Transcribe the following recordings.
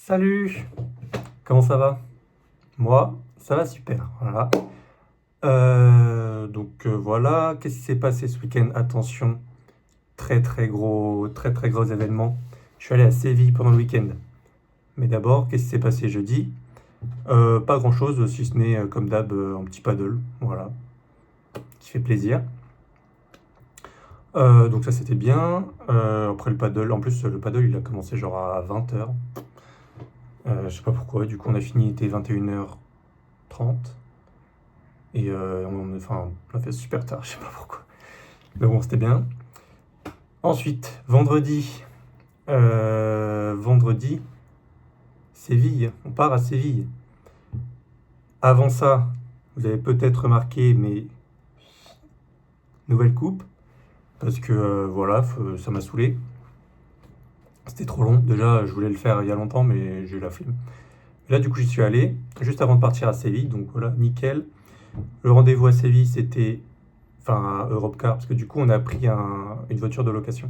Salut! Comment ça va? Moi, ça va super, voilà. Voilà, qu'est-ce qui s'est passé ce week-end? Attention, très gros événement. Je suis allé à Séville pendant le week-end. Mais d'abord, qu'est-ce qui s'est passé jeudi? Pas grand-chose, si ce n'est, comme d'hab, un petit paddle, voilà, qui fait plaisir. Donc ça, c'était bien. Après le paddle, en plus, le paddle, il a commencé genre à 20h. Je sais pas pourquoi, du coup, on a fini, il était 21h30. Et on a fait super tard, je sais pas pourquoi. Mais bon, c'était bien. Ensuite, vendredi, Séville. On part à Séville. Avant ça, vous avez peut-être remarqué, mais nouvelle coupe. Parce que voilà, ça m'a saoulé. C'était trop long. Déjà, je voulais le faire il y a longtemps, mais j'ai eu la flemme. Et là, du coup, j'y suis allé juste avant de partir à Séville. Donc voilà, nickel. Le rendez-vous à Séville, c'était. Enfin, à Europcar. Parce que du coup, on a pris une voiture de location.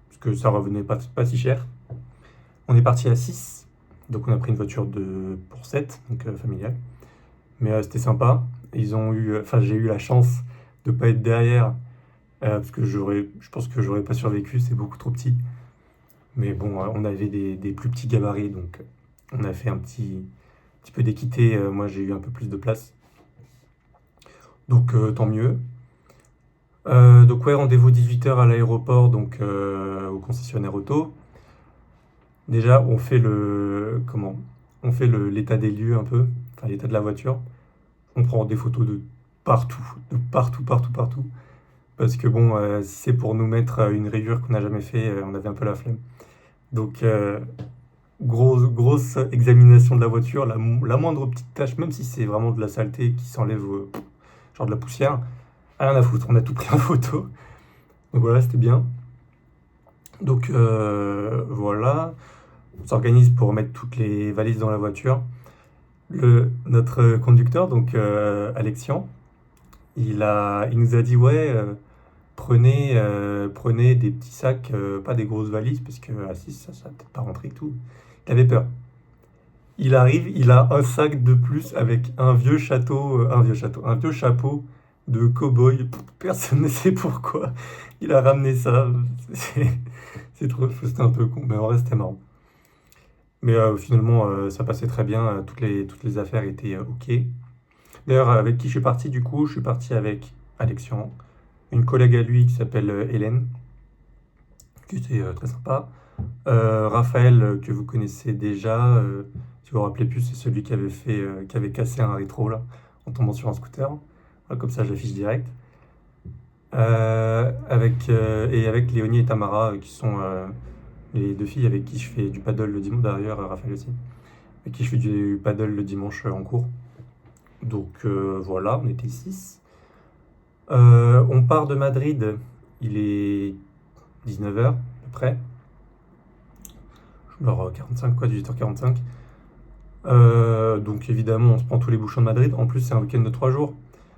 Parce que ça revenait pas si cher. On est parti à 6, donc on a pris une voiture pour 7, donc familiale. Mais c'était sympa. J'ai eu la chance de pas être derrière, parce que je pense que j'aurais pas survécu, c'est beaucoup trop petit. Mais bon, on avait des plus petits gabarits, donc on a fait un petit peu d'équité. Moi, j'ai eu un peu plus de place, donc tant mieux. Donc ouais, rendez-vous 18h à l'aéroport, donc au concessionnaire auto. Déjà, on fait l'état des lieux un peu, enfin l'état de la voiture. On prend des photos partout, de partout, partout, partout. Parce que bon, si c'est pour nous mettre une rayure qu'on n'a jamais fait, on avait un peu la flemme. Donc, grosse examination de la voiture, la moindre petite tache, même si c'est vraiment de la saleté qui s'enlève, genre de la poussière, rien à foutre, on a tout pris en photo. Donc voilà, c'était bien. Donc voilà, on s'organise pour mettre toutes les valises dans la voiture. Notre conducteur, donc Alexian, il nous a dit ouais, prenez des petits sacs, pas des grosses valises, parce que à 6, ça va peut-être pas rentrer et tout. Il avait peur. Il arrive, il a un sac de plus avec un vieux chapeau de cow-boy. Personne ne sait pourquoi. Il a ramené ça. C'est c'est trop, c'était un peu con, mais en vrai c'était marrant. Mais finalement, ça passait très bien. Toutes les affaires étaient ok. D'ailleurs, avec qui je suis parti du coup? Je suis parti avec Alexian, une collègue à lui qui s'appelle Hélène, qui était très sympa. Raphaël, que vous connaissez déjà, si vous vous rappelez plus, c'est celui qui avait cassé un rétro là, en tombant sur un scooter. Voilà, comme ça, je l'affiche direct. Avec Léonie et Tamara, qui sont les deux filles avec qui je fais du paddle le dimanche, d'ailleurs Raphaël aussi, avec qui je fais du paddle le dimanche en cours. Donc voilà, on était 6. On part de Madrid, il est 19h à peu près, genre 45 quoi, 18h45. Donc évidemment, on se prend tous les bouchons de Madrid. En plus, c'est un week-end de 3 jours.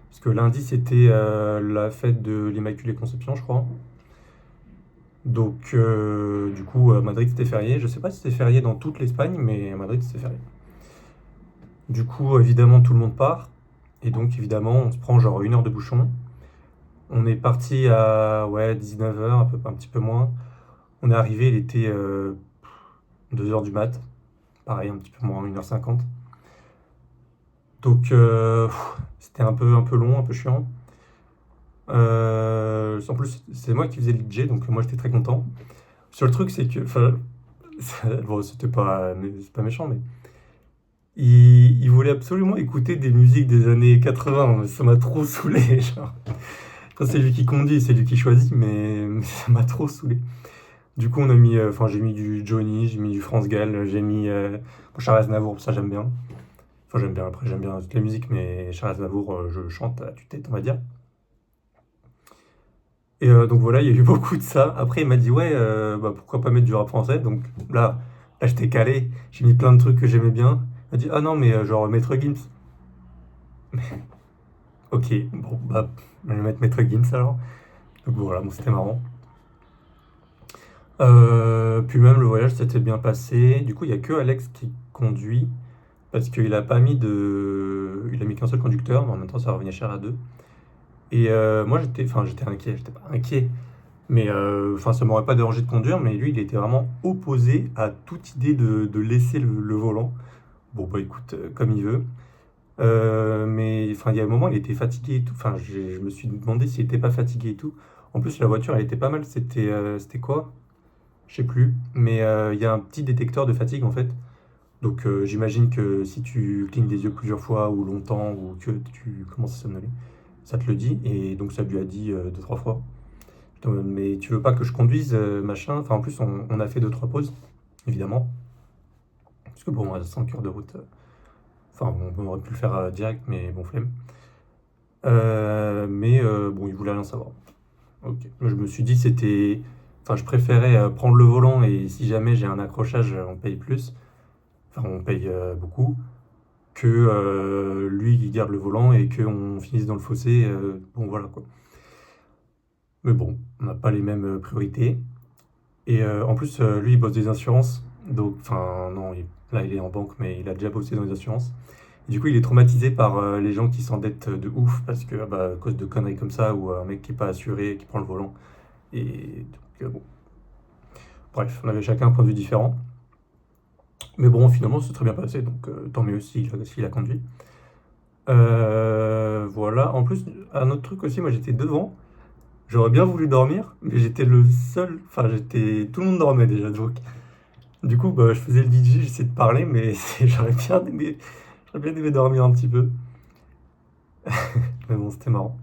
Parce que lundi, c'était la fête de l'Immaculée Conception, je crois. Donc, du coup, Madrid, c'était férié. Je sais pas si c'était férié dans toute l'Espagne, mais à Madrid, c'était férié. Du coup, évidemment, tout le monde part. Et donc, évidemment, on se prend genre 1 heure de bouchon. On est parti à ouais, 19h, un petit peu moins. On est arrivé, il était 2h du mat. Pareil, un petit peu moins, 1h50. Donc, c'était un peu long, un peu chiant. En plus, c'est moi qui faisais le DJ, donc moi j'étais très content. Sur le truc, c'est que, enfin, bon, c'est pas méchant, mais il voulait absolument écouter des musiques des années 80. Ça m'a trop saoulé, genre. Enfin, c'est lui qui conduit, c'est lui qui choisit, mais ça m'a trop saoulé. Du coup, j'ai mis du Johnny, j'ai mis du France Gall, j'ai mis Charles Aznavour, ça j'aime bien. Enfin, j'aime bien, après j'aime bien toute la musique, mais Charles Aznavour, je chante à tue-tête, on va dire. Et donc voilà, il y a eu beaucoup de ça. Après, il m'a dit, ouais, bah, pourquoi pas mettre du rap français? Donc là j'étais calé, j'ai mis plein de trucs que j'aimais bien. Il m'a dit, ah non, mais genre Maître Gims. Ok, bon, bah, je vais mettre Maître Gims alors. Donc voilà, bon, c'était marrant. Puis même le voyage s'était bien passé. Du coup, il y a que Alex qui conduit parce qu'il a pas mis de, il a mis qu'un seul conducteur, mais en même temps, ça revenait cher à deux. Et moi, j'étais inquiet. J'étais pas inquiet, mais enfin, ça m'aurait pas dérangé de conduire. Mais lui, il était vraiment opposé à toute idée de laisser le volant. Bon, bah écoute, comme il veut. Mais enfin, il y a un moment, il était fatigué et tout. Enfin, je me suis demandé s'il était pas fatigué et tout. En plus, la voiture, elle était pas mal. C'était quoi? Je sais plus. Mais il y a un petit détecteur de fatigue en fait. Donc j'imagine que si tu clignes des yeux plusieurs fois ou longtemps ou que tu commences à somnoler, ça te le dit. Et donc ça lui a dit deux, trois fois. Mais tu veux pas que je conduise, machin. Enfin, en plus, on a fait deux, trois pauses, évidemment. Parce que bon, à 5 heures de route, enfin, on aurait pu le faire direct, mais bon, flemme. Mais bon, il voulait rien savoir. Ok. Moi, je me suis dit, c'était. Enfin, je préférais prendre le volant et si jamais j'ai un accrochage, on paye plus. Enfin, on paye beaucoup. Que lui, il garde le volant et qu'on finisse dans le fossé. Bon, voilà quoi. Mais bon, on n'a pas les mêmes priorités. Et en plus, lui, il bosse des assurances. Donc, enfin, non, là, il est en banque, mais il a déjà bossé dans les assurances. Et du coup, il est traumatisé par les gens qui s'endettent de ouf parce que, bah, à cause de conneries comme ça, ou un mec qui est pas assuré, qui prend le volant. Et donc, bon, bref, on avait chacun un point de vue différent. Mais bon, finalement, c'est très bien passé, donc tant mieux s'il a conduit. Voilà. En plus, un autre truc aussi, moi j'étais devant. J'aurais bien voulu dormir, mais j'étais le seul. Enfin, tout le monde dormait déjà, donc. Du coup, bah, je faisais le DJ, j'essayais de parler, mais j'aurais bien aimé dormir un petit peu. Mais bon, c'était marrant.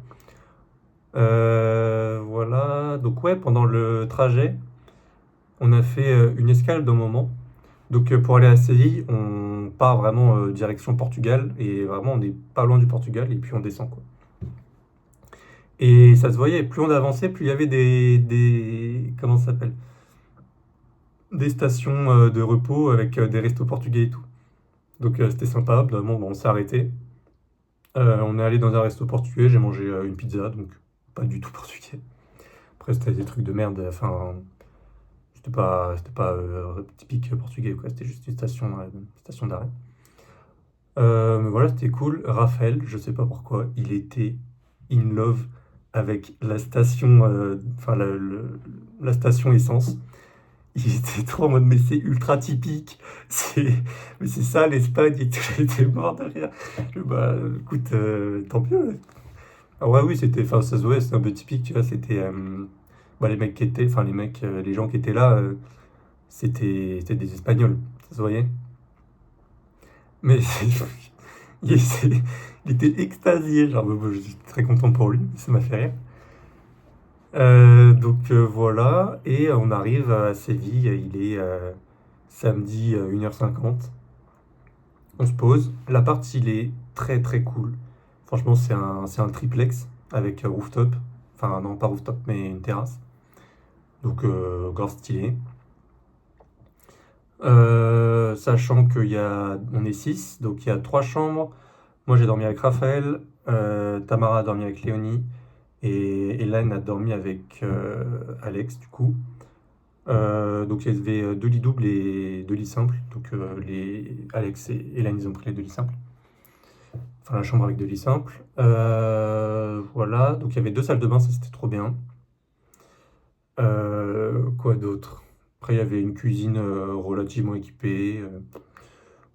Voilà. Donc ouais, pendant le trajet, on a fait une escale d'un moment. Donc pour aller à Séville, on part vraiment direction Portugal et vraiment on n'est pas loin du Portugal et puis on descend quoi. Et ça se voyait, plus on avançait, plus il y avait comment ça s'appelle? Des stations de repos avec des restos portugais et tout. Donc c'était sympa. Au bout d'un moment, bon, on s'est arrêté. On est allé dans un resto portugais, j'ai mangé une pizza, donc pas du tout portugais. Après, c'était des trucs de merde, enfin, c'était pas typique portugais, quoi. C'était juste une station d'arrêt. Mais voilà, c'était cool. Raphaël, je sais pas pourquoi, il était in love avec la station, enfin la station essence. Il était trop en mode, mais c'est ultra typique. C'est, mais c'est ça l'Espagne et tout. J'étais mort de rire. Bah, écoute, tant pis. Ouais. Ah ouais, oui, enfin, ça se voyait, c'était un peu typique, tu vois. C'était, bah, les mecs qui étaient, enfin, les gens qui étaient là, c'était des Espagnols. Ça se voyait. Mais il était, il était extasié. Genre, bah, je suis très content pour lui. Ça m'a fait rire. Donc voilà, et on arrive à Séville, il est samedi 1h50. On se pose. L'appart, il est très très cool. Franchement, c'est un triplex avec rooftop. Enfin, non, pas rooftop, mais une terrasse. Donc, grave stylé. Sachant on est 6, donc il y a 3 chambres. Moi, j'ai dormi avec Raphaël, Tamara a dormi avec Léonie, et Hélène a dormi avec Alex, du coup. Donc il y avait deux lits doubles et deux lits simples. Donc Alex et Hélène, ils ont pris les deux lits simples. Enfin, la chambre avec deux lits simples. Voilà. Donc il y avait deux salles de bain, ça c'était trop bien. Quoi d'autre? Après, il y avait une cuisine relativement équipée.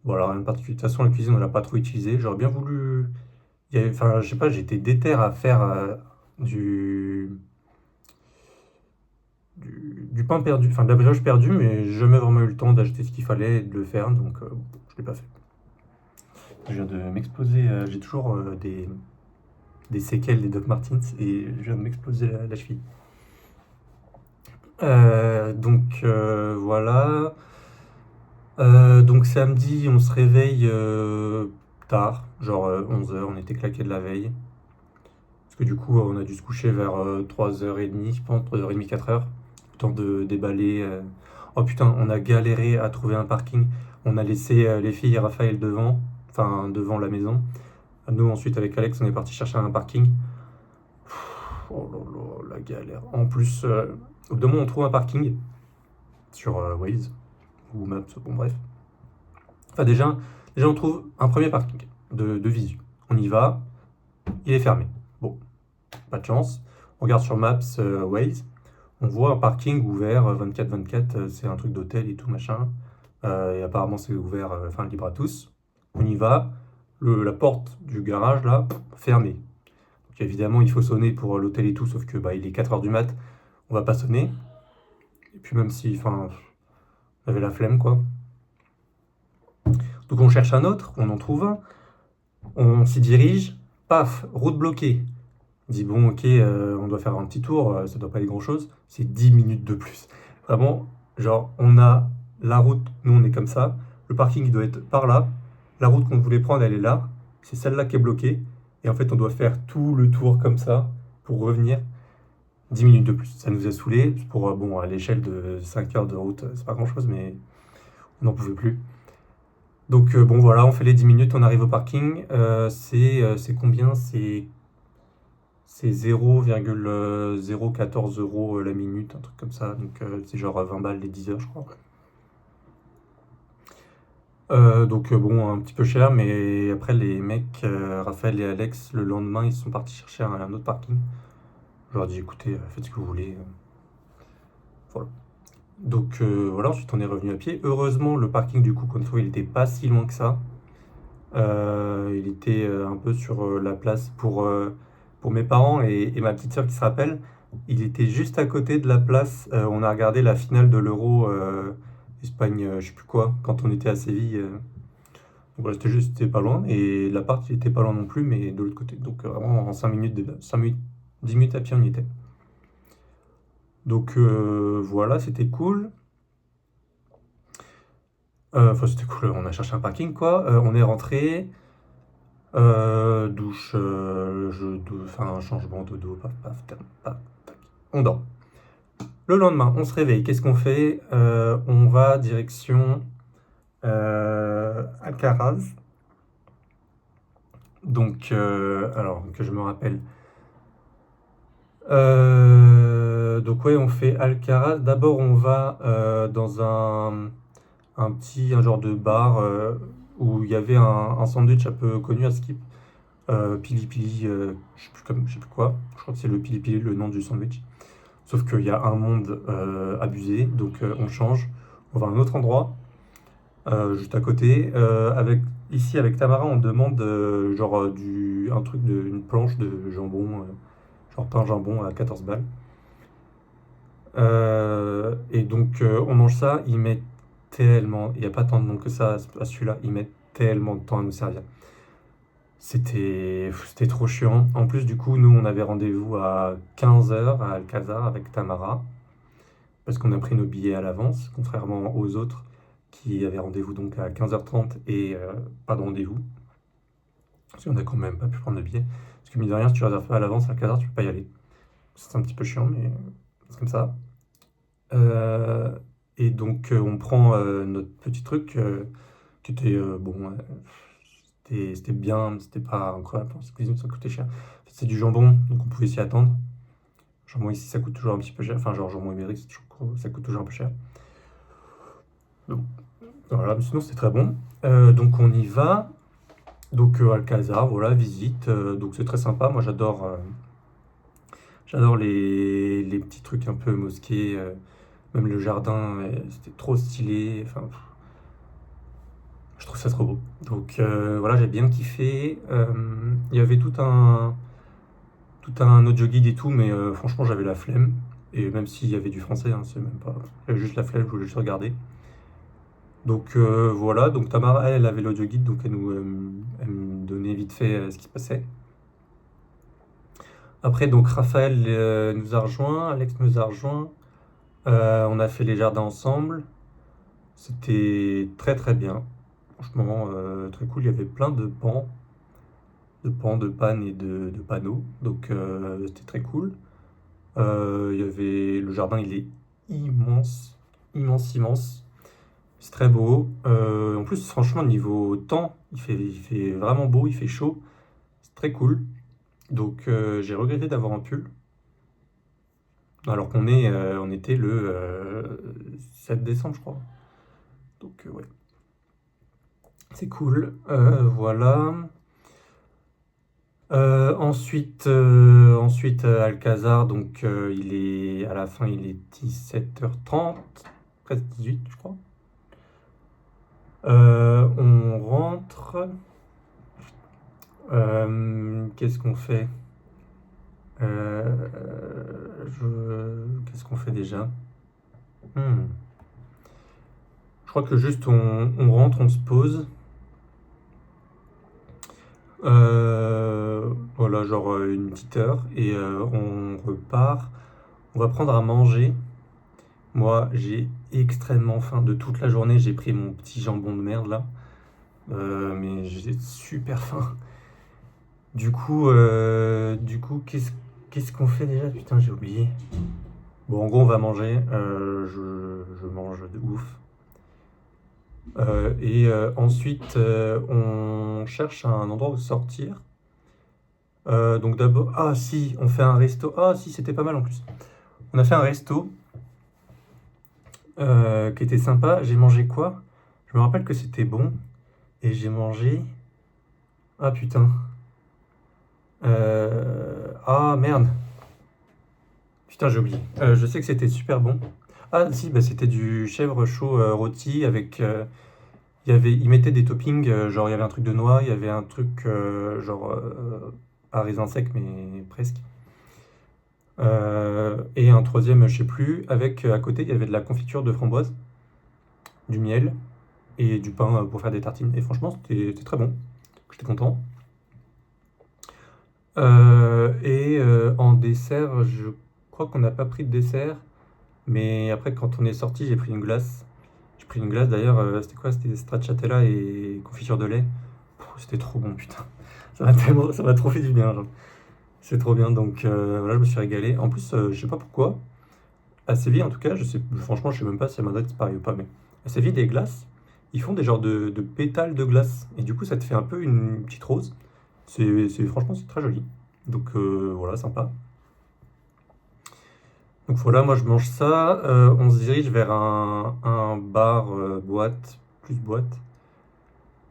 Voilà, rien de particulier. De toute façon, la cuisine, on l'a pas trop utilisée. J'aurais bien voulu. Enfin, je sais pas, j'étais déter à faire du, du pain perdu, enfin de la brioche perdue, mais j'ai jamais vraiment eu le temps d'acheter ce qu'il fallait et de le faire, donc je l'ai pas fait. Je viens de m'exploser, j'ai toujours des séquelles des Doc Martens et je viens de m'exploser la cheville. Donc voilà. Donc samedi, on se réveille tard, genre 11 h, on était claqué de la veille. Parce que du coup, on a dû se coucher vers 3h30, je pense, 3h30, 4h. Le temps de déballer. Oh putain, on a galéré à trouver un parking. On a laissé les filles et Raphaël devant, enfin devant la maison. Nous, ensuite, avec Alex, on est parti chercher un parking. Oh là là, la galère. En plus, au bout d'un moment, on trouve un parking. sur Waze ou Maps, bon bref. Enfin déjà on trouve un premier parking de visu. On y va, il est fermé. Bon, pas de chance. On regarde sur Maps, Waze, on voit un parking ouvert 24/24, c'est un truc d'hôtel et tout machin. Et apparemment c'est ouvert, enfin libre à tous. On y va, la porte du garage là, fermée. Donc évidemment il faut sonner pour l'hôtel et tout, sauf que bah, il est 4h du mat, on va pas sonner. Et puis même si, enfin, on avait la flemme quoi. Donc on cherche un autre, on en trouve un, on s'y dirige, paf, route bloquée. On dit bon ok, on doit faire un petit tour, ça doit pas être grand chose, c'est 10 minutes de plus. Vraiment, genre on a la route, nous on est comme ça, le parking il doit être par là, la route qu'on voulait prendre elle est là, c'est celle-là qui est bloquée, et en fait on doit faire tout le tour comme ça pour revenir 10 minutes de plus. Ça nous a saoulés, pour bon à l'échelle de 5 heures de route, c'est pas grand chose, mais on n'en pouvait plus. Donc bon voilà, on fait les 10 minutes, on arrive au parking, c'est combien? C'est 0,014 euros la minute, un truc comme ça. Donc c'est genre 20 balles les 10 heures, je crois. Donc bon, un petit peu cher, mais après les mecs, Raphaël et Alex, le lendemain, ils sont partis chercher un autre parking. Je leur ai dit, écoutez, faites ce que vous voulez. Voilà. Donc voilà, ensuite on est revenu à pied. Heureusement, le parking du coup qu'on a trouvé, il était pas si loin que ça. Il était un peu sur la place pour mes parents et ma petite sœur qui se rappelle. Il était juste à côté de la place. On a regardé la finale de l'Euro Espagne, je sais plus quoi, quand on était à Séville. Donc voilà, c'était pas loin. Et l'appart, il était pas loin non plus, mais de l'autre côté. Donc vraiment en 5 minutes, 5 minutes, 10 minutes à pied, on y était. Donc voilà, c'était cool. Enfin, c'était cool, on a cherché un parking quoi. On est rentré. Douche, enfin un changement de dos, paf, paf, paf, tac. On dort. Le lendemain, on se réveille. Qu'est-ce qu'on fait? On va direction Alcaraz. Donc, alors que je me rappelle. Donc ouais, on fait Alcaraz. D'abord, on va dans un genre de bar où il y avait un sandwich un peu connu à Skip. Pili Pili, je sais plus quoi. Je crois que c'est le Pili Pili, le nom du sandwich. Sauf qu'il y a un monde abusé, donc on change. On va à un autre endroit, juste à côté. Ici, avec Tamara, on demande genre un truc, une planche de jambon, genre pain jambon à 14 balles. Et donc on mange ça, il met tellement, il n'y a pas tant de monde que ça à celui-là, il met tellement de temps à nous servir. C'était trop chiant. En plus, du coup, nous, on avait rendez-vous à 15h à Alcazar avec Tamara, parce qu'on a pris nos billets à l'avance, contrairement aux autres qui avaient rendez-vous donc à 15h30 et pas de rendez-vous. Parce qu'on a quand même pas pu prendre de billets. Parce que, mine de rien, si tu réserves pas à l'avance à Alcazar, tu peux pas y aller. C'est un petit peu chiant, mais c'est comme ça. Et donc, on prend notre petit truc qui était bon. C'était bien, c'était pas incroyable. Parce que ça coûtait cher. En fait, c'est du jambon, donc on pouvait s'y attendre. Jambon ici, ça coûte toujours un petit peu cher. Enfin, genre jambon ibérique, ça coûte toujours un peu cher. Donc, voilà, mais sinon c'était très bon. Donc on y va. Donc Alcazar, voilà, visite. Donc c'est très sympa. Moi j'adore les petits trucs un peu mosquées. Même le jardin, c'était trop stylé. Enfin, je trouve ça trop beau. Donc voilà, j'ai bien kiffé. Il y avait tout un audio guide et tout, mais franchement j'avais la flemme. Et même s'il y avait du français, hein, c'est même pas. J'avais juste la flemme, je voulais juste regarder. Donc voilà, donc Tamara, elle avait l'audio guide, donc elle me donnait vite fait ce qui se passait. Après, donc Raphaël nous a rejoint, Alex nous a rejoint. On a fait les jardins ensemble. C'était très très bien. Franchement, très cool. Il y avait plein de pannes et de panneaux. Donc c'était très cool. Il y avait le jardin, il est immense, immense, immense. C'est très beau. En plus, franchement, niveau temps, il fait vraiment beau, il fait chaud. C'est très cool. Donc, j'ai regretté d'avoir un pull. Alors on était le 7 décembre, je crois. Donc ouais, c'est cool. Voilà. Ensuite, Alcazar, donc il est à la fin, il est 17h30, presque 18, je crois. On rentre. Qu'est-ce qu'on fait? Qu'est-ce qu'on fait déjà? Hmm. Je crois que juste on rentre, on se pose. Voilà, genre une petite heure, et on repart. On va prendre à manger. Moi, j'ai extrêmement faim. De toute la journée, j'ai pris mon petit jambon de merde là. Mais j'ai super faim. Du coup, qu'est-ce qu'on fait déjà? Putain, j'ai oublié. Bon, en gros, on va manger. Je mange de ouf. Et ensuite, on cherche un endroit où sortir. Donc d'abord, ah si, on fait un resto. Ah si, c'était pas mal en plus. On a fait un resto qui était sympa. J'ai mangé quoi? Je me rappelle que c'était bon. Et j'ai mangé. Ah putain. Ah merde. Putain, j'ai oublié. Je sais que c'était super bon. Ah si, bah, c'était du chèvre chaud rôti avec. Ils mettaient des toppings, genre il y avait un truc de noix, il y avait un truc genre pas raisin sec, mais presque. Et un troisième, je sais plus, avec à côté il y avait de la confiture de framboise, du miel et du pain pour faire des tartines. Et franchement, c'était très bon. J'étais content. Et en dessert, je crois qu'on n'a pas pris de dessert, mais après, quand on est sorti, j'ai pris une glace. J'ai pris une glace d'ailleurs, c'était quoi? C'était stracciatella et confiture de lait. C'était trop bon, putain. Ça m'a trop fait du bien, genre. C'est trop bien, donc voilà, je me suis régalé. En plus, je sais pas pourquoi, à Séville en tout cas, franchement, je sais même pas si à Madrid c'est pareil ou pas, mais à Séville, les glaces, ils font des genres de pétales de glace. Et du coup, ça te fait un peu une petite rose. Franchement, c'est très joli. Donc voilà, sympa. Donc voilà, moi je mange ça. On se dirige vers un bar boîte, plus boîte.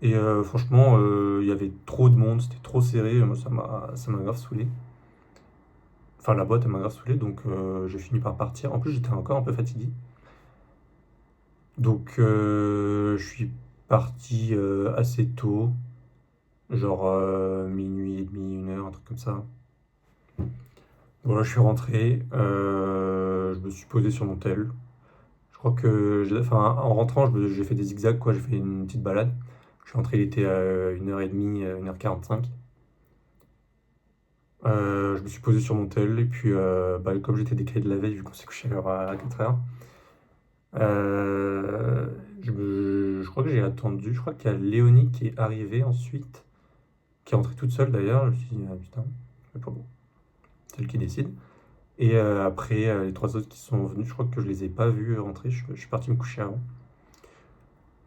Et franchement, il y avait trop de monde, c'était trop serré. Moi, ça m'a grave saoulé. Enfin, la boîte, elle m'a grave saoulé, donc j'ai fini par partir. En plus, j'étais encore un peu fatigué. Donc, je suis parti assez tôt, genre minuit et demi, 1 heure, un truc comme ça. Voilà, je suis rentré, je me suis posé sur mon tel. Je crois que, enfin, en rentrant, j'ai fait des zigzags, quoi. J'ai fait une petite balade. Je suis rentré, il était à 1h30, 1h45. Je me suis posé sur mon tel, et puis, bah, comme j'étais décalé de la veille, vu qu'on s'est couché à 4h, je crois que j'ai attendu. Je crois qu'il y a Léonie qui est arrivée ensuite, qui est rentrée toute seule d'ailleurs. Je me suis dit, ah putain, c'est pas bon, c'est elle qui décide. Et après, les trois autres qui sont venus, je crois que je les ai pas vus rentrer. Je suis parti me coucher avant.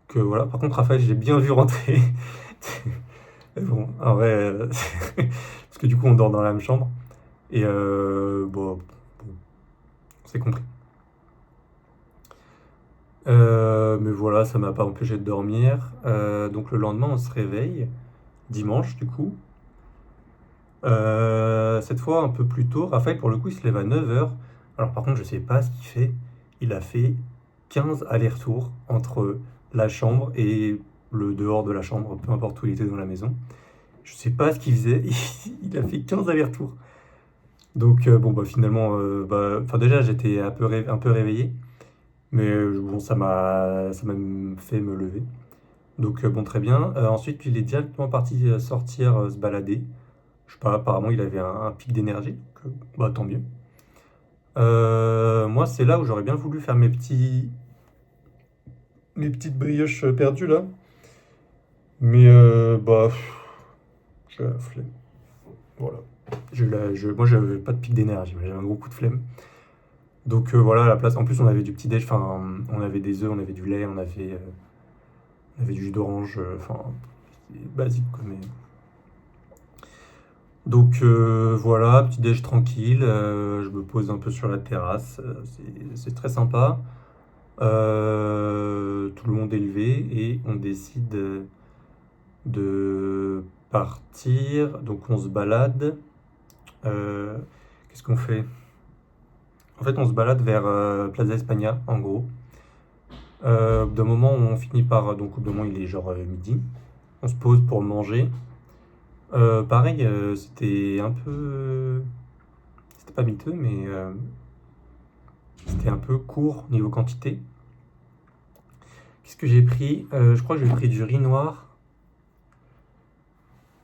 Que voilà. Par contre, Raphaël, j'ai bien vu rentrer. Mais bon, en vrai, parce que du coup, on dort dans la même chambre. Et bon, on s'est compris. Mais voilà, ça m'a pas empêché de dormir. Donc le lendemain, on se réveille, dimanche du coup. Cette fois un peu plus tôt. Raphaël, pour le coup, il se lève à 9h. Alors par contre, je sais pas ce qu'il fait. Il a fait 15 allers-retours entre la chambre et le dehors de la chambre, peu importe où il était dans la maison. Je sais pas ce qu'il faisait. Il a fait 15 allers-retours. Donc bon, bah finalement, bah, enfin déjà, j'étais un peu réveillé. Mais bon, ça m'a fait me lever. Donc bon, très bien. Ensuite, il est directement parti sortir, se balader. Je sais pas, apparemment, il avait un pic d'énergie. Donc, bah, tant mieux. Moi, c'est là où j'aurais bien voulu faire mes petites brioches perdues là. Mais bah, j'ai la flemme. Voilà. Moi, j'avais pas de pic d'énergie, mais j'avais un gros coup de flemme. Donc voilà, à la place. En plus, on avait du petit déj. Enfin, on avait des œufs, on avait du lait, on avait du jus d'orange. Enfin, c'est basique quoi. Mais Donc voilà, petit déj tranquille, je me pose un peu sur la terrasse, c'est très sympa. Tout le monde est levé et on décide de partir. Donc on se balade. Euh, Qu'est-ce qu'on fait? En fait, on se balade vers Plaza España, en gros. Au bout d'un moment, on finit par. Donc, au bout d'un moment, il est genre midi. On se pose pour manger. Pareil, c'était un peu. C'était pas miteux, mais c'était un peu court niveau quantité. Qu'est-ce que j'ai pris? Je crois que j'ai pris du riz noir.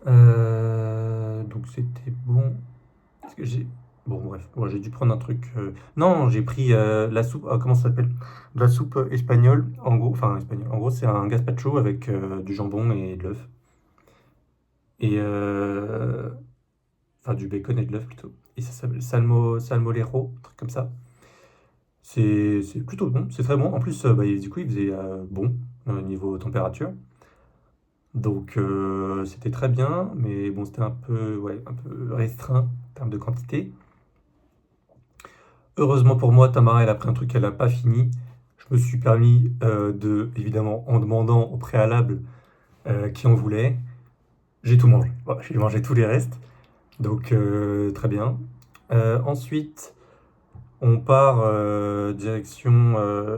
Donc, c'était bon. Qu'est-ce que j'ai. Bon, bref, moi j'ai dû prendre un truc. Non, j'ai pris la soupe. Comment ça s'appelle? De la soupe espagnole. En gros, enfin, espagnol. En gros, c'est un gazpacho avec du jambon et de l'œuf. Et. Enfin, du bacon et de l'œuf plutôt. Et ça s'appelle salmolero, un truc comme ça. C'est plutôt bon, c'est très bon. En plus, bah, du coup, il faisait bon niveau température. Donc, c'était très bien. Mais bon, c'était un peu, ouais, un peu restreint en termes de quantité. Heureusement pour moi, Tamara, elle a pris un truc qu'elle n'a pas fini. Je me suis permis évidemment, en demandant au préalable qui en voulait, j'ai tout mangé. Voilà, j'ai mangé tous les restes, donc très bien. Ensuite, on part direction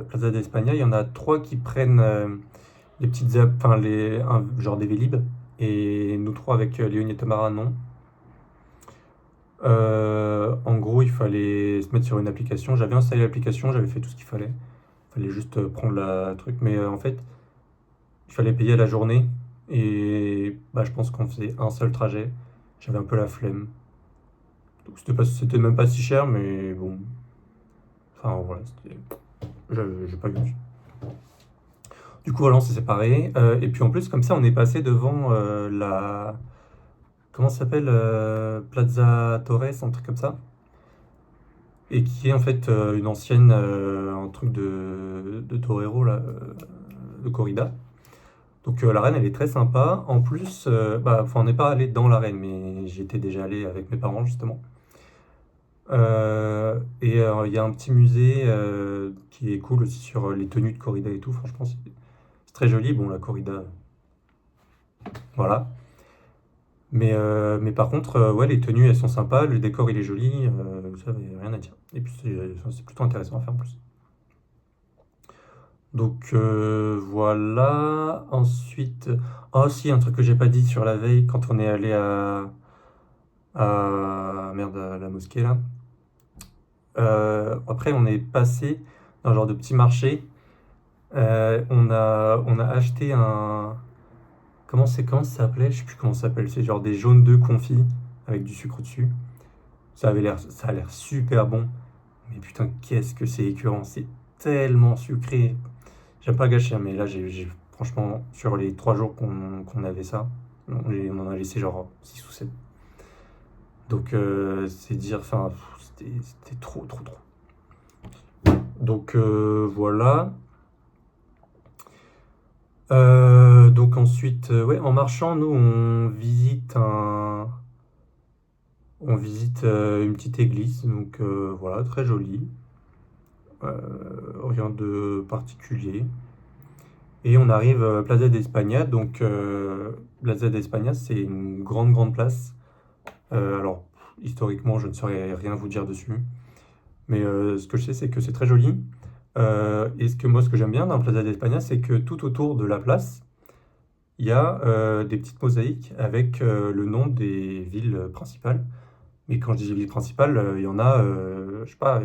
Plaza d'Espagne. Il y en a trois qui prennent les petites enfin genre des Vélib, et nous trois avec Léonie et Tamara, non. En gros, il fallait se mettre sur une application. J'avais installé l'application, j'avais fait tout ce qu'il fallait. Il fallait juste prendre la truc. Mais en fait, il fallait payer à la journée. Et bah, je pense qu'on faisait un seul trajet. J'avais un peu la flemme. Donc c'était même pas si cher, mais bon. Enfin voilà, j'ai pas vu. Du coup, voilà, on s'est séparés. Et puis en plus, comme ça, on est passé devant la. Comment ça s'appelle? Plaza Torres, un truc comme ça. Et qui est en fait une ancienne, un truc de torero, là, de corrida. Donc l'arène, elle est très sympa. En plus, bah, enfin, on n'est pas allé dans l'arène, mais j'y étais déjà allé avec mes parents, justement. Et il y a un petit musée qui est cool aussi sur les tenues de corrida et tout. Franchement, c'est très joli. Bon, la corrida, voilà. Mais par contre, ouais, les tenues, elles sont sympas. Le décor, il est joli. Ça, y a rien à dire. Et puis, c'est plutôt intéressant à faire en plus. Donc voilà. Ensuite, ah aussi un truc que j'ai pas dit sur la veille quand on est allé merde, à la mosquée là. Après, on est passé dans un genre de petit marché. On a acheté un. Comment ça s'appelait? Je sais plus comment ça s'appelle. C'est genre des jaunes d'œufs confits avec du sucre dessus. Ça a l'air super bon. Mais putain, qu'est-ce que c'est écœurant. C'est tellement sucré. J'aime pas gâcher, hein, mais là, franchement, sur les 3 jours qu'on avait ça, on en a laissé genre 6 ou 7. Donc, c'est dire, enfin, c'était trop, trop, trop. Donc, voilà. Donc, ensuite, ouais, en marchant, nous, on visite une petite église, donc voilà, très jolie. Rien de particulier. Et on arrive à Plaza d'España. Donc, Plaza d'España, c'est une grande, grande place. Alors, historiquement, je ne saurais rien vous dire dessus. Mais ce que je sais, c'est que c'est très joli. Et ce que j'aime bien dans Plaza d'España, c'est que tout autour de la place, il y a des petites mosaïques avec le nom des villes principales. Mais quand je dis villes principales, il y en a, je sais pas,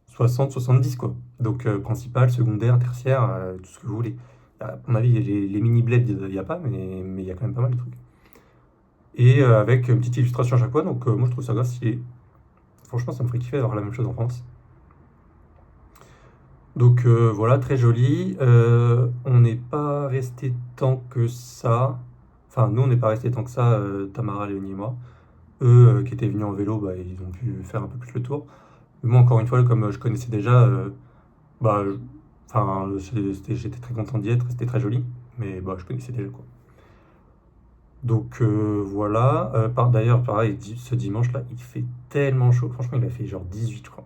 60, 70 quoi. Donc principal, secondaire, tertiaire, tout ce que vous voulez. À mon avis, les mini-bleds, il n'y a pas, mais il y a quand même pas mal de trucs. Et avec une petite illustration à chaque fois, donc moi je trouve ça grave stylé. Franchement, ça me ferait kiffer d'avoir la même chose en France. Donc voilà, très joli. On n'est pas resté tant que ça. Enfin, nous, on n'est pas resté tant que ça, Tamara, Léonie et moi. Eux, qui étaient venus en vélo, bah, ils ont pu faire un peu plus le tour. Mais moi, encore une fois, comme je connaissais déjà, bah, enfin, j'étais très content d'y être, c'était très joli. Mais bah, je connaissais déjà quoi. Donc voilà. D'ailleurs, pareil, ce dimanche-là, il fait tellement chaud. Franchement, il a fait genre 18, je crois.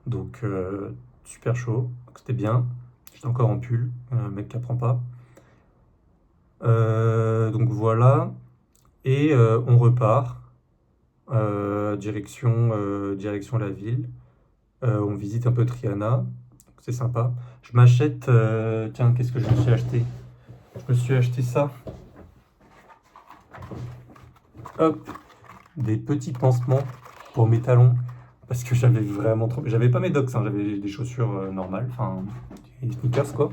Donc super chaud. Donc c'était bien. J'étais encore en pull, mec qui apprend pas. Donc voilà. Et on repart. Direction la ville. On visite un peu Triana. C'est sympa. Je m'achète. Tiens, qu'est-ce que je me suis acheté? Je me suis acheté ça. Hop, des petits pansements pour mes talons. Parce que j'avais vraiment trop. J'avais pas mes docs, hein, j'avais des chaussures normales. Enfin, des sneakers quoi.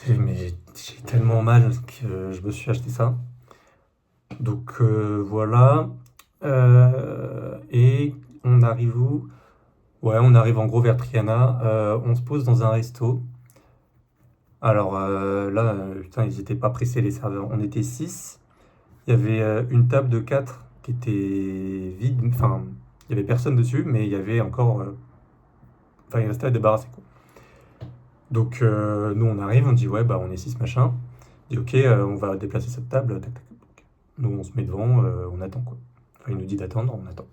Mais j'ai tellement mal que je me suis acheté ça. Donc voilà. Et on arrive où? Ouais, on arrive en gros vers Triana. On se pose dans un resto. Alors là, putain, ils étaient pas pressés les serveurs. On était 6. Il y avait une table de 4 qui était vide. Enfin, il y avait personne dessus, mais il y avait encore. Enfin, il restait à débarrasser quoi. Donc nous on arrive, on dit ouais, bah on est 6 machin. On dit ok, on va déplacer cette table. Tac, tac, tac. Nous on se met devant, on attend quoi. Enfin, il nous dit d'attendre, on attend.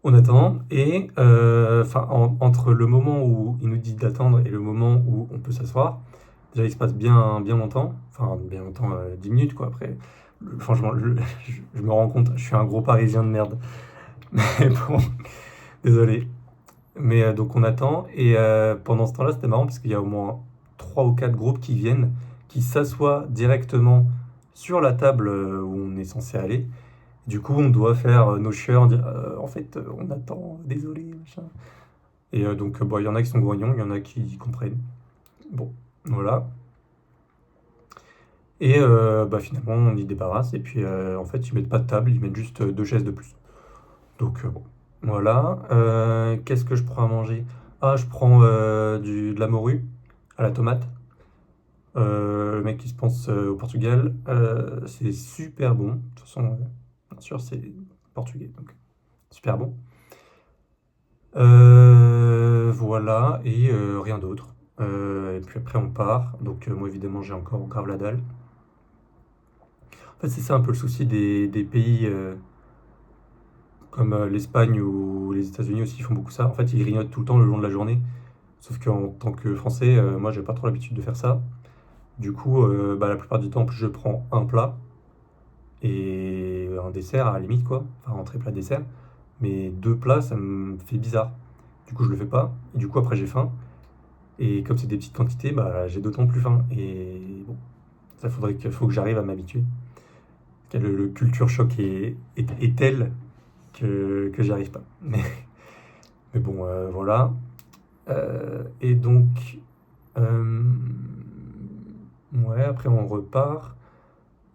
On attend et entre le moment où il nous dit d'attendre et le moment où on peut s'asseoir, déjà il se passe bien, bien longtemps, enfin bien longtemps, 10 minutes quoi après. Franchement, je me rends compte, je suis un gros parisien de merde. Mais bon, désolé. Mais donc on attend et pendant ce temps-là c'était marrant parce qu'il y a au moins 3 ou 4 groupes qui viennent, qui s'assoient directement sur la table où on est censé aller. Du coup, on doit faire nos chœurs, dire en fait, on attend, désolé, machin. Et donc, bon, il y en a qui sont grognons, il y en a qui comprennent. Bon, voilà. Et bah, finalement, on y débarrasse. Et puis, en fait, ils mettent pas de table, ils mettent juste 2 chaises de plus. Donc, bon, voilà. Qu'est-ce que je prends à manger? Ah, je prends de la morue à la tomate. Le mec qui se pense au Portugal, c'est super bon. De toute façon, bien sûr, c'est portugais, donc super bon. Voilà, et rien d'autre. Et puis après, on part. Donc, moi, évidemment, j'ai encore grave la dalle. En fait, c'est ça un peu le souci des pays comme l'Espagne ou les États-Unis aussi, ils font beaucoup ça. En fait, ils grignotent tout le temps le long de la journée. Sauf qu'en tant que Français, moi, j'ai pas trop l'habitude de faire ça. Du coup, bah, la plupart du temps, en plus, je prends un plat et un dessert à la limite, quoi. Enfin, entrée, plat, dessert. Mais 2 plats, ça me fait bizarre. Du coup, je le fais pas. Et du coup, après, j'ai faim. Et comme c'est des petites quantités, bah, j'ai d'autant plus faim. Et bon, ça faut que j'arrive à m'habituer. Parce que le culture choc est tel que j'y arrive pas. Mais bon, voilà. Et donc, euh, ouais, après on repart.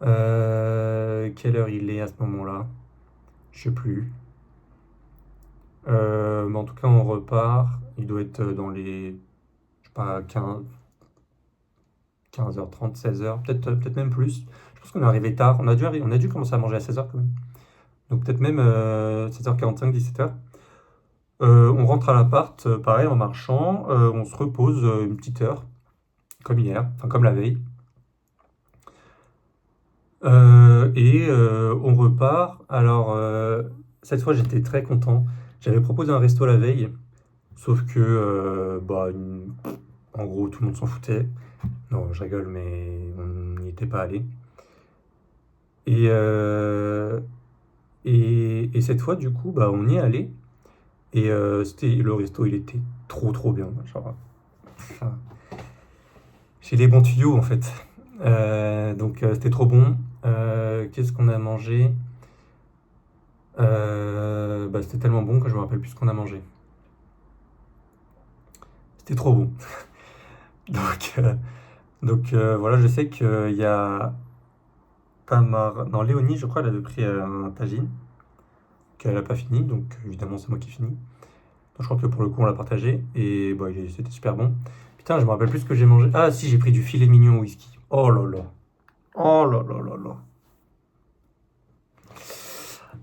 Quelle heure il est à ce moment-là? Je sais plus. Mais en tout cas, on repart. Il doit être dans les, je sais pas, 15h30, 16h, peut-être même plus. Je pense qu'on est arrivé tard. On a dû commencer à manger à 16h quand même. Donc peut-être même 16h45, 17h. On rentre à l'appart, pareil, en marchant. On se repose une petite heure, comme hier, enfin comme la veille. Et on repart. Alors, cette fois, j'étais très content. J'avais proposé un resto la veille, sauf que, bah, en gros, tout le monde s'en foutait. Non, je rigole, mais on n'y était pas allé. Et, et cette fois, du coup, bah, on y est allé. Et le resto, il était trop trop bien. Genre, enfin, j'ai les bons tuyaux en fait. Donc c'était trop bon. Qu'est-ce qu'on a mangé? Bah, c'était tellement bon que je me rappelle plus ce qu'on a mangé. C'était trop bon. Donc, voilà, je sais qu'il y a Tamar. Non, Léonie, je crois, elle avait pris un tagine qu'elle n'a pas fini. Donc évidemment, c'est moi qui finis. Donc, je crois que pour le coup, on l'a partagé. Et bah, c'était super bon. Putain, je me rappelle plus ce que j'ai mangé. Ah, si, j'ai pris du filet mignon au whisky. Oh là là. Oh là là là là.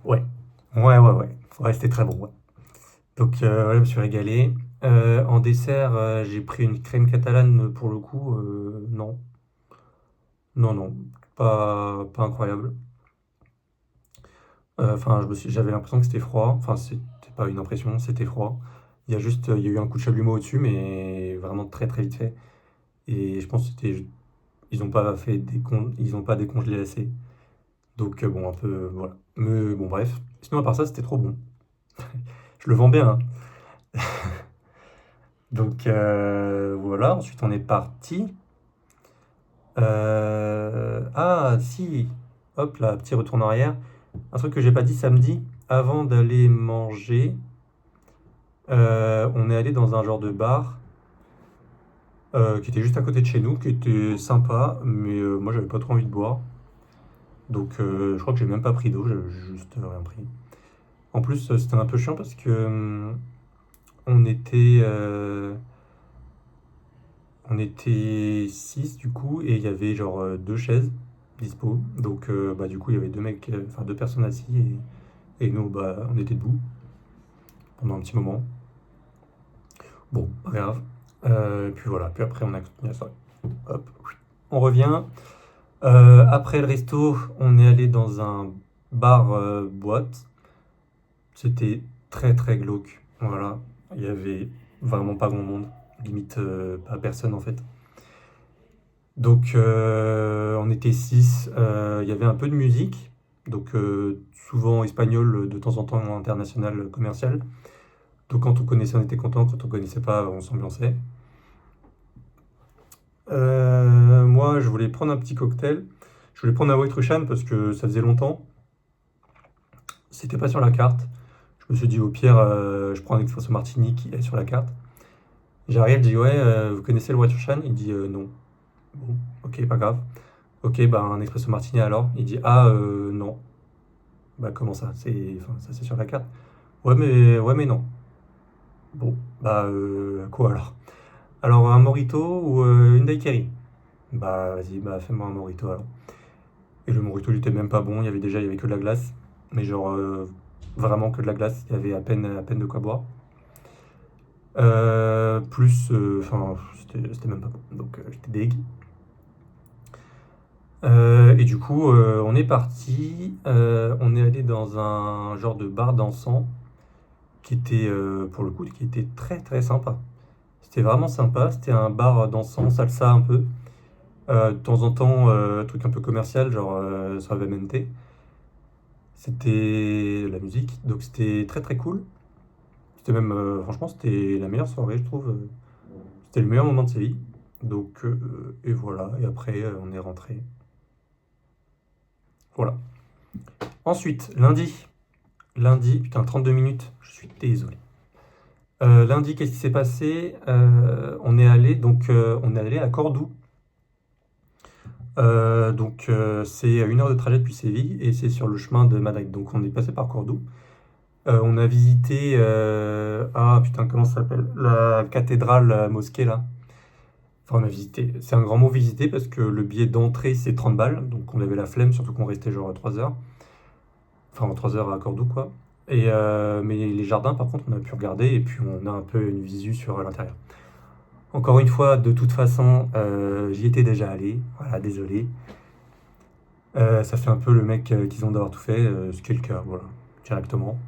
Ouais. Ouais, ouais, ouais. Ouais, c'était très bon. Ouais. Donc, ouais, je me suis régalé. En dessert, j'ai pris une crème catalane pour le coup. Non. Non, non, pas incroyable. Enfin, j'avais l'impression que c'était froid. Enfin, c'était pas une impression, c'était froid. Il y a eu un coup de chalumeau au-dessus, mais vraiment très très vite fait. Et je pense que ils ont pas ils ont pas décongelé assez. Donc bon, un peu, voilà. Mais bon, bref. Sinon, à part ça, c'était trop bon. Je le vends bien, hein. Donc voilà, ensuite on est parti. Ah, si, hop là, petit retour en arrière. Un truc que j'ai pas dit samedi, avant d'aller manger, on est allé dans un genre de bar qui était juste à côté de chez nous, qui était sympa, mais moi j'avais pas trop envie de boire. Donc je crois que j'ai même pas pris d'eau, j'avais juste rien pris. En plus, c'était un peu chiant parce que on était, euh, on était 6 du coup, et il y avait genre deux chaises dispo. Donc bah, du coup, il y avait deux mecs, enfin deux personnes assises, et nous, bah, on était debout pendant un petit moment. Bon, pas grave. Et puis voilà, puis après on a continué la soirée. Hop, on revient. Après le resto, on est allé dans un bar boîte. C'était très très glauque. Voilà, il y avait vraiment pas grand monde, limite pas personne en fait. Donc on était 6. Il y avait un peu de musique, donc souvent espagnol, de temps en temps international, commercial. Donc quand on connaissait, on était content, quand on connaissait pas, on s'ambiançait. Moi, je voulais prendre un petit cocktail. Je voulais prendre un White Russian parce que ça faisait longtemps. C'était pas sur la carte. Je me suis dit, au pire, je prends un Espresso Martini qui est sur la carte. J'arrive, je dis, ouais, vous connaissez le White Russian? Il dit, non. Bon, ok, pas grave. Ok, bah un Espresso Martini alors? Il dit, ah, non. Bah comment ça? Enfin, ça c'est sur la carte. Ouais, mais non. Bon, bah quoi alors? Alors un Morito ou une daiquiri? Bah vas-y, bah fais-moi un Morito alors. Et le Morito il était même pas bon, il y avait que de la glace. Mais genre vraiment que de la glace, il y avait à peine de quoi boire. Enfin, c'était même pas bon, donc j'étais deg. Et du coup, on est parti, on est allé dans un genre de bar dansant qui était, pour le coup, qui était très très sympa. C'était vraiment sympa, c'était un bar dansant, salsa un peu. De temps en temps, truc un peu commercial, genre Suavemente. C'était la musique, donc c'était très très cool. C'était même, franchement, c'était la meilleure soirée, je trouve. C'était le meilleur moment de sa vie. Donc, et voilà, et après, on est rentré. Voilà. Ensuite, lundi. Lundi, putain, 32 minutes, je suis désolé. Lundi, qu'est-ce qui s'est passé? On est allé à Cordoue. C'est 1 heure de trajet depuis Séville et c'est sur le chemin de Madrid. Donc on est passé par Cordoue. On a visité, ah putain, comment ça s'appelle? La cathédrale mosquée là. Enfin, on a visité. C'est un grand mot visiter parce que le billet d'entrée c'est 30 balles. Donc on avait la flemme, surtout qu'on restait genre 3 heures. Enfin, 3 heures à Cordoue quoi. Mais les jardins, par contre, on a pu regarder et puis on a un peu une visu sur l'intérieur. Encore une fois, de toute façon, j'y étais déjà allé. Voilà, désolé. Ça fait un peu le mec qu'ils ont d'avoir tout fait, ce qui est le cas, voilà, directement.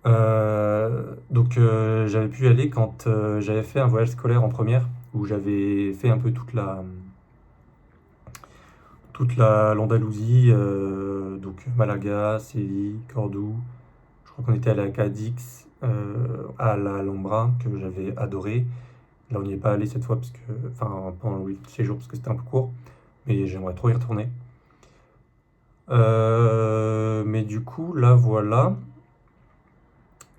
J'avais pu y aller quand j'avais fait un voyage scolaire en première, où j'avais fait un peu l'Andalousie, donc Malaga, Séville, Cordoue. Je crois qu'on était allé à Cadix, à la Alhambra, que j'avais adoré. Là, on n'y est pas allé cette fois, parce que, enfin, pendant le séjour, parce que c'était un peu court, mais j'aimerais trop y retourner. Mais du coup, là, voilà.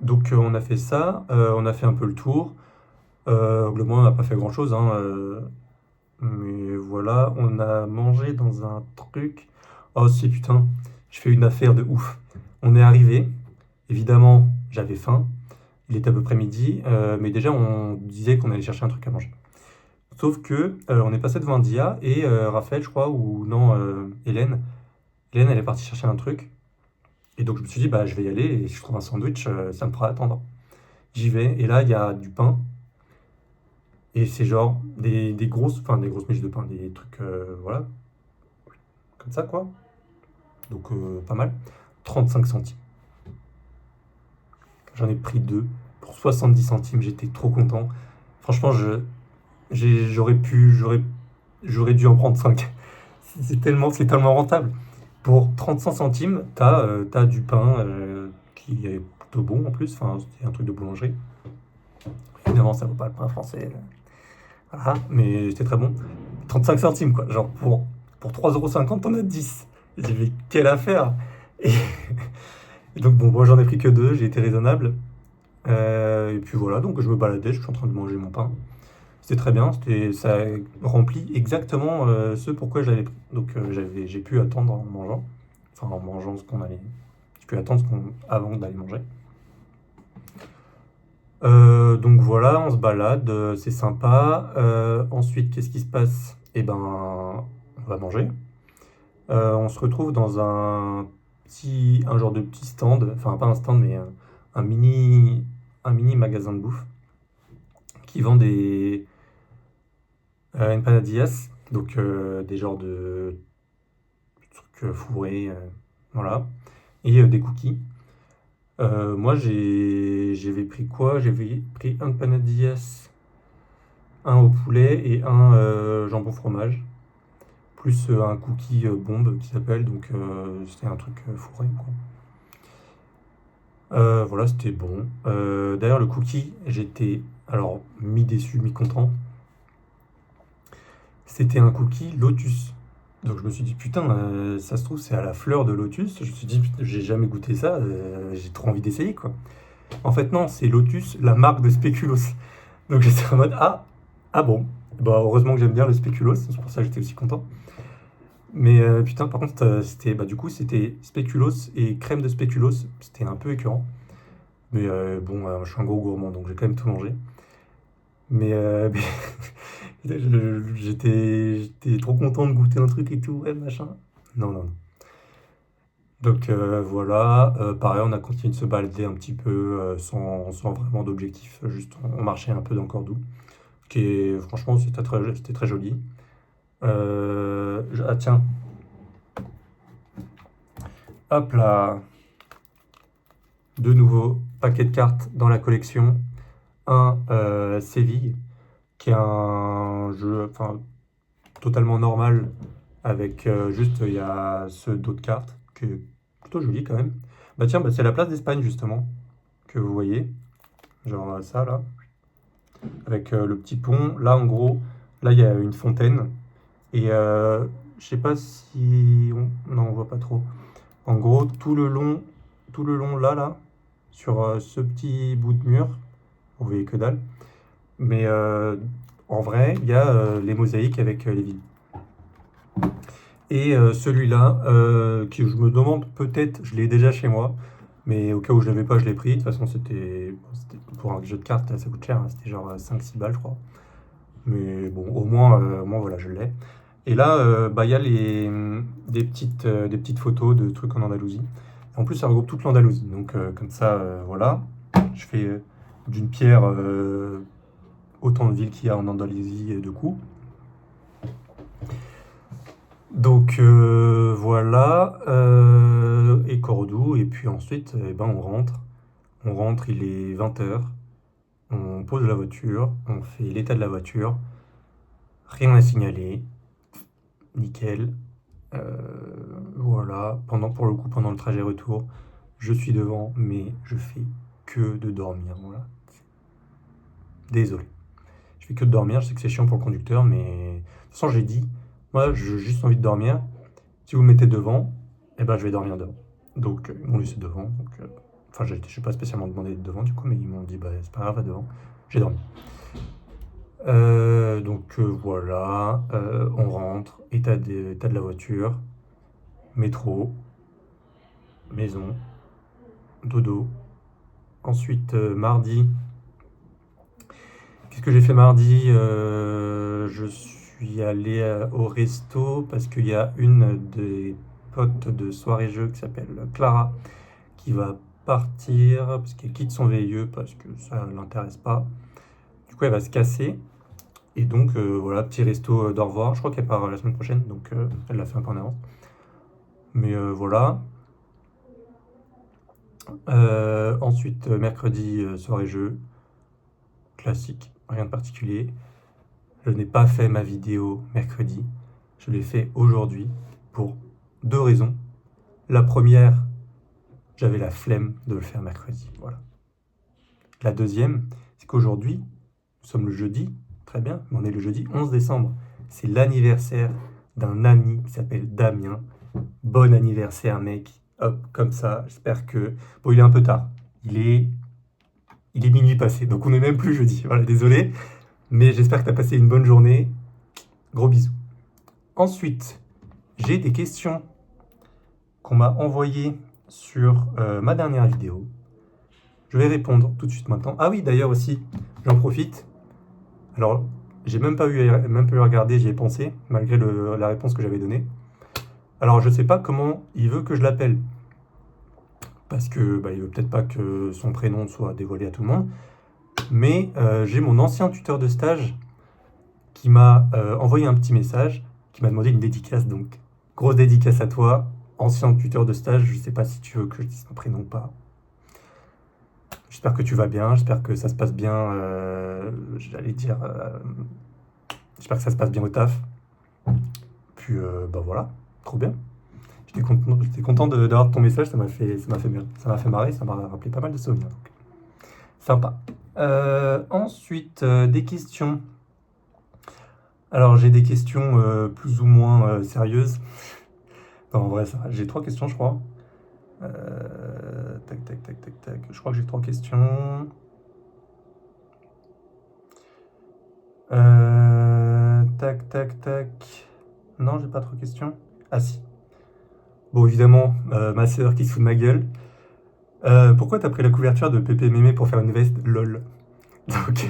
Donc, on a fait ça, on a fait un peu le tour. Globalement, on n'a pas fait grand-chose, hein, mais voilà, on a mangé dans un truc. Oh, si, putain, je fais une affaire de ouf. On est arrivé, évidemment, j'avais faim. Il était à peu près midi, mais déjà, on disait qu'on allait chercher un truc à manger. Sauf que, on est passé devant un Dia et Raphaël, je crois, ou non, Hélène. Hélène, elle est partie chercher un truc. Et donc je me suis dit, bah, je vais y aller et si je trouve un sandwich, ça me fera attendre. J'y vais et là, il y a du pain. Et c'est genre des grosses miches de pain, des trucs, voilà, comme ça, quoi. Donc, pas mal. 35 centimes. J'en ai pris deux pour 70 centimes. J'étais trop content. Franchement, j'aurais dû en prendre 5. C'est tellement rentable. Pour 35 centimes, t'as du pain qui est plutôt bon en plus. Enfin, c'est un truc de boulangerie. Évidemment, ça vaut pas le pain français. Voilà, mais c'était très bon. 35 centimes, quoi. Genre, pour 3,50 € t'en as 10. J'ai dit, mais quelle affaire! Et, et donc, bon, moi, j'en ai pris que deux. J'ai été raisonnable. Et puis voilà, donc je me baladais, je suis en train de manger mon pain. C'était très bien, ça remplit exactement ce pourquoi je l'avais pris. Donc j'ai pu attendre en mangeant, enfin en mangeant ce qu'on allait. J'ai pu attendre avant d'aller manger. Donc voilà, on se balade, c'est sympa. Ensuite, qu'est-ce qui se passe? Eh ben, on va manger. On se retrouve dans un genre de petit stand, enfin pas un stand, mais un un mini magasin de bouffe qui vend des empanadillas, donc des genres de trucs fourrés, voilà, et des cookies. Moi, j'avais pris quoi? J'avais pris un empanadillas, un au poulet et un jambon fromage, plus un cookie bombe qui s'appelle, donc c'était un truc fourré, quoi. Voilà, c'était bon. D'ailleurs, le cookie, j'étais alors mi-déçu, mi-content. C'était un cookie lotus. Donc je me suis dit, putain, ça se trouve, c'est à la fleur de lotus. Je me suis dit, putain, j'ai jamais goûté ça, j'ai trop envie d'essayer, quoi. En fait, non, c'est Lotus, la marque de Spéculoos. Donc j'étais en mode, ah bon. Bah, heureusement que j'aime bien le Spéculoos, c'est pour ça que j'étais aussi content. Mais putain, par contre, du coup, c'était Spéculoos et crème de Spéculoos. C'était un peu écœurant. Mais bon, je suis un gros gourmand, donc j'ai quand même tout mangé. Mais, j'étais trop content de goûter un truc et tout, ouais, machin. Non, non, non. Donc voilà, pareil, on a continué de se balader un petit peu sans vraiment d'objectif, juste on marchait un peu dans Cordoue, franchement, c'était très joli. Ah tiens, hop là, de nouveau, paquet de cartes dans la collection. Un Séville, qui est un jeu enfin, totalement normal, avec juste, il y a ce dos de cartes, qui est plutôt joli quand même. Bah tiens, bah, c'est la place d'Espagne justement, que vous voyez, genre ça là, avec le petit pont. Là en gros, là il y a une fontaine, et je sais pas si... Non, on voit pas trop. En gros, tout le long là, sur ce petit bout de mur, vous voyez que dalle, mais en vrai, il y a les mosaïques avec les villes. Et celui-là, qui je me demande peut-être, je l'ai déjà chez moi, mais au cas où je l'avais pas, je l'ai pris. De toute façon, c'était pour un jeu de cartes, ça coûte cher, hein, c'était genre 5-6 balles, je crois. Mais bon, au moins voilà, je l'ai. Et là, bah, il y a des petites photos de trucs en Andalousie. En plus, ça regroupe toute l'Andalousie. Donc, comme ça, voilà. Je fais d'une pierre autant de villes qu'il y a en Andalousie de coups. Donc voilà, et Cordoue, et puis ensuite, eh ben, on rentre. On rentre, il est 20 h. On pose la voiture, on fait l'état de la voiture. Rien à signaler, nickel. Voilà, pour le coup, pendant le trajet retour, je suis devant, mais je fais que de dormir. Voilà. Désolé. Je fais que de dormir, je sais que c'est chiant pour le conducteur, mais de toute façon, j'ai dit, moi, j'ai juste envie de dormir. Si vous me mettez devant, eh ben, je vais dormir devant. Donc, ils m'ont laissé devant. Donc, enfin, je n'ai pas spécialement demandé d'être devant, du coup, mais ils m'ont dit, bah, c'est pas grave, va devant. J'ai dormi. Donc, voilà, on rentre, état de la voiture, métro, maison, dodo. Ensuite, mardi, qu'est-ce que j'ai fait mardi? Je suis allé au resto parce qu'il y a une des potes de soirée jeu qui s'appelle Clara qui va partir parce qu'elle quitte son VIE parce que ça l'intéresse pas. Du coup, elle va se casser. Et donc, voilà, petit resto d'au revoir. Je crois qu'elle part la semaine prochaine, donc elle l'a fait un peu en avance. Mais voilà. Ensuite, mercredi, soirée jeu. Classique, rien de particulier. Je n'ai pas fait ma vidéo mercredi. Je l'ai fait aujourd'hui pour deux raisons. La première, j'avais la flemme de le faire mercredi. Voilà. La deuxième, c'est qu'aujourd'hui, nous sommes le jeudi, très bien, mais on est le jeudi 11 décembre. C'est l'anniversaire d'un ami qui s'appelle Damien. Bon anniversaire, mec. Hop, comme ça, j'espère que... Bon, il est un peu tard. Il est minuit passé, donc on n'est même plus jeudi. Voilà, désolé. Mais j'espère que tu as passé une bonne journée. Gros bisous. Ensuite, j'ai des questions qu'on m'a envoyées sur ma dernière vidéo. Je vais répondre tout de suite maintenant. Ah oui, d'ailleurs aussi, j'en profite. Alors, j'ai même pas eu à regarder, j'y ai pensé, malgré la réponse que j'avais donnée. Alors, je sais pas comment il veut que je l'appelle. Parce que il veut peut-être pas que son prénom soit dévoilé à tout le monde. Mais j'ai mon ancien tuteur de stage qui m'a envoyé un petit message, qui m'a demandé une dédicace. Donc, grosse dédicace à toi, ancien tuteur de stage. Je sais pas si tu veux que je dise ton prénom ou pas. J'espère que tu vas bien, j'espère que ça se passe bien. J'allais dire, j'espère que ça se passe bien au taf. Puis, voilà, trop bien. J'étais content d'avoir ton message, ça m'a fait marrer, ça m'a rappelé pas mal de souvenirs. Donc. Sympa. Ensuite, des questions. Alors, j'ai des questions plus ou moins sérieuses. Non, en vrai, j'ai 3 questions, je crois. Tac. Je crois que j'ai 3 questions. Tac. Non, j'ai pas trop de questions. Ah si. Bon, évidemment, ma sœur qui se fout de ma gueule. Pourquoi t'as pris la couverture de Pépé Mémé pour faire une veste LOL? Donc,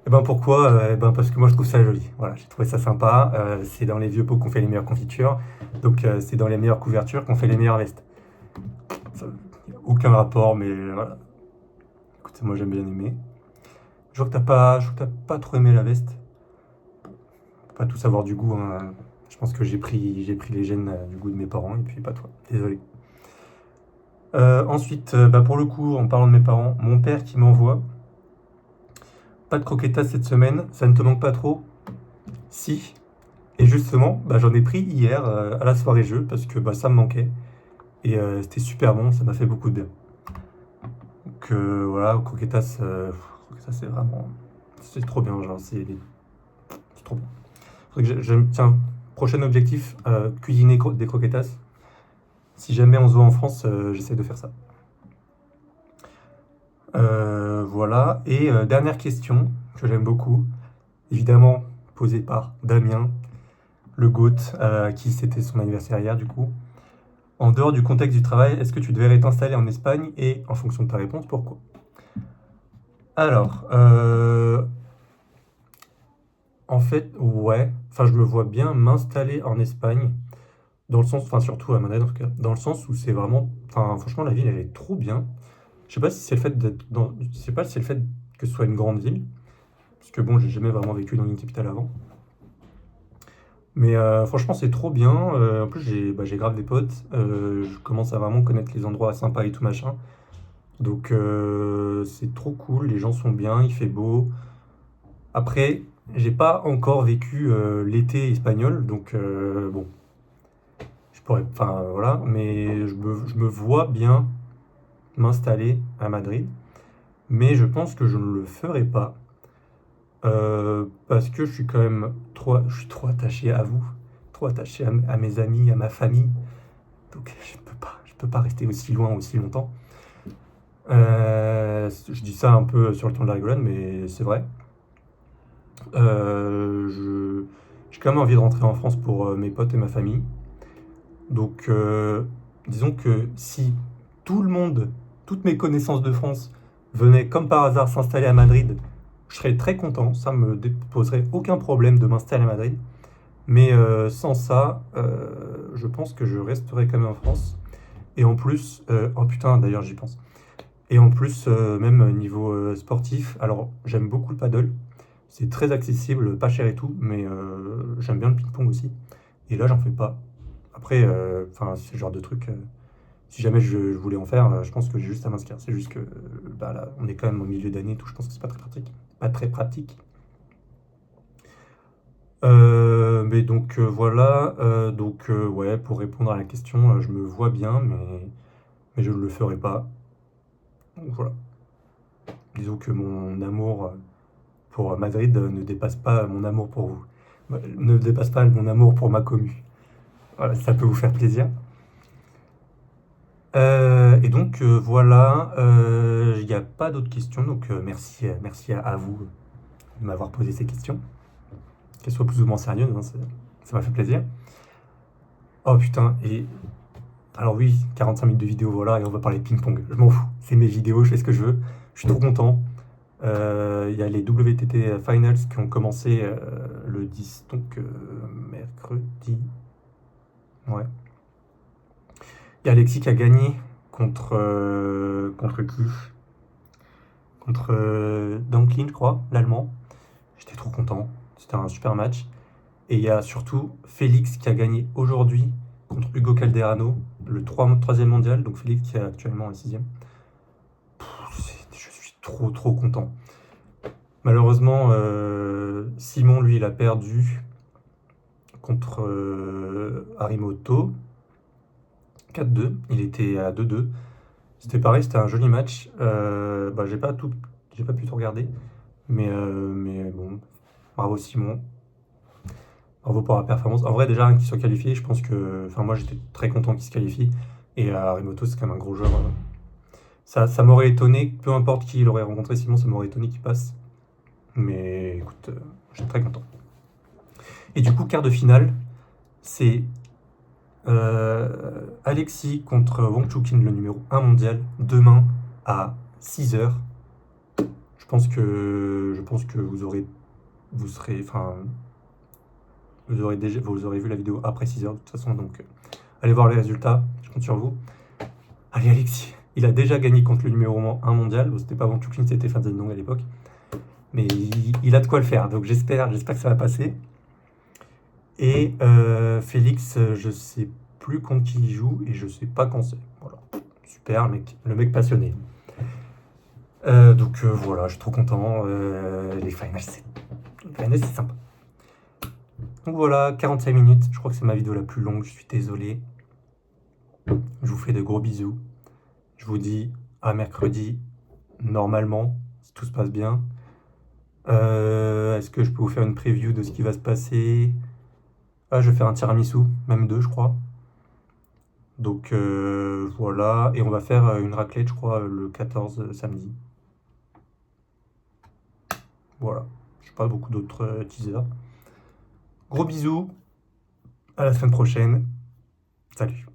et ben pourquoi? Parce que moi je trouve ça joli. Voilà, j'ai trouvé ça sympa. C'est dans les vieux pots qu'on fait les meilleures confitures. Donc c'est dans les meilleures couvertures qu'on fait les meilleures vestes. Ça, aucun rapport, mais voilà. Écoute, moi j'aime bien aimer. Je vois que t'as pas trop aimé la veste. Faut pas tout savoir du goût, hein. Je pense que j'ai pris les gènes du goût de mes parents et puis pas toi. Désolé. Ensuite, pour le coup, en parlant de mes parents, mon père qui m'envoie pas de croquetas cette semaine, ça ne te manque pas trop? Si. Et justement, j'en ai pris hier à la soirée jeu parce que ça me manquait. Et c'était super bon, ça m'a fait beaucoup de bien. Donc voilà, croquetas, c'est vraiment... C'est trop bien, genre c'est trop bien. Tiens, prochain objectif, cuisiner des croquetas. Si jamais on se voit en France, j'essaie de faire ça. Voilà, et dernière question que j'aime beaucoup, évidemment posée par Damien, le GOAT, qui c'était son anniversaire hier du coup. En dehors du contexte du travail, est-ce que tu devrais t'installer en Espagne et en fonction de ta réponse, pourquoi? Alors, en fait, ouais, enfin je me vois bien m'installer en Espagne, dans le sens, enfin surtout à Madrid en tout cas, dans le sens où c'est vraiment, enfin franchement la ville elle est trop bien. Je sais pas si c'est le fait je sais pas si c'est le fait que ce soit une grande ville, parce que bon, j'ai jamais vraiment vécu dans une capitale avant. Mais franchement, c'est trop bien. En plus, j'ai grave des potes. Je commence à vraiment connaître les endroits sympas et tout machin. Donc, c'est trop cool. Les gens sont bien, il fait beau. Après, j'ai pas encore vécu l'été espagnol, donc bon, je pourrais, enfin voilà, mais je me vois bien m'installer à Madrid. Mais je pense que je ne le ferai pas. Parce que je suis quand même je suis trop attaché à vous, trop attaché à mes amis, à ma famille. Donc je peux pas rester aussi loin aussi longtemps. Je dis ça un peu sur le ton de la rigolade, mais c'est vrai. J'ai quand même envie de rentrer en France pour mes potes et ma famille. Donc, disons que si tout le monde, toutes mes connaissances de France venaient comme par hasard s'installer à Madrid, je serais très content, ça me poserait aucun problème de m'installer à Madrid. Mais sans ça, je pense que je resterai quand même en France. Et en plus, oh putain, d'ailleurs j'y pense. Et en plus, même niveau sportif, alors j'aime beaucoup le paddle. C'est très accessible, pas cher et tout, mais j'aime bien le ping-pong aussi. Et là, j'en fais pas. Après, enfin, c'est le genre de truc, si jamais je voulais en faire, je pense que j'ai juste à m'inscrire. C'est juste que, bah, là, on est quand même au milieu d'année et tout, je pense que c'est pas très pratique. Pas très pratique. Mais donc voilà, donc ouais, pour répondre à la question, je me vois bien, mais je ne le ferai pas. Donc voilà. Disons que mon amour pour Madrid ne dépasse pas mon amour pour vous. Ne dépasse pas mon amour pour ma commu. Voilà, si ça peut vous faire plaisir. Et donc voilà, il n'y a pas d'autres questions, donc merci, merci à vous de m'avoir posé ces questions. Qu'elles soient plus ou moins sérieuses, hein, ça m'a fait plaisir. Oh putain, et alors oui, 45 minutes de vidéo, voilà, et on va parler ping-pong. Je m'en fous, c'est mes vidéos, je fais ce que je veux. Je suis trop content. Il y a les WTT Finals qui ont commencé le 10, donc mercredi. Ouais. Il y a Alexis qui a gagné contre qui? Contre Danklin, je crois, l'allemand. J'étais trop content. C'était un super match. Et il y a surtout Félix qui a gagné aujourd'hui contre Hugo Calderano, le 3e mondial. Donc Félix qui est actuellement en 6e. Je suis trop content. Malheureusement, Simon, lui, il a perdu contre Harimoto 4-2. Il était à 2-2. C'était pareil, c'était un joli match. Bah, j'ai pas pu tout regarder. Mais bon, bravo Simon. Bravo pour la performance. En vrai, déjà, rien qu'il soit qualifié, je pense que. Enfin, moi, j'étais très content qu'il se qualifie. Et Harimoto, c'est quand même un gros joueur. Ça m'aurait étonné, peu importe qui il aurait rencontré, Simon, ça m'aurait étonné qu'il passe. Mais écoute, j'étais très content. Et du coup, quart de finale, c'est Alexis contre Wang Chuqin, le numéro 1 mondial, demain à 6h. Je pense que vous aurez vu la vidéo après 6h de toute façon, donc allez voir les résultats, je compte sur vous. Allez Alexis, il a déjà gagné contre le numéro 1 mondial, bon, c'était pas Wang Chuqin, c'était Fan Zhendong à l'époque, mais il a de quoi le faire, donc j'espère que ça va passer. Et Félix, je sais plus contre qui il joue et je sais pas quand c'est. Voilà, super, mec, le mec passionné. Donc voilà, je suis trop content. Les finals, c'est sympa. Donc voilà, 45 minutes. Je crois que c'est ma vidéo la plus longue. Je suis désolé. Je vous fais de gros bisous. Je vous dis à mercredi, normalement, si tout se passe bien. Est-ce que je peux vous faire une preview de ce qui va se passer? Ah, je vais faire un tiramisu, même 2, je crois. Donc voilà, et on va faire une raclette, je crois, le 14 samedi. Voilà, je n'ai pas beaucoup d'autres teasers. Gros bisous, à la semaine prochaine. Salut.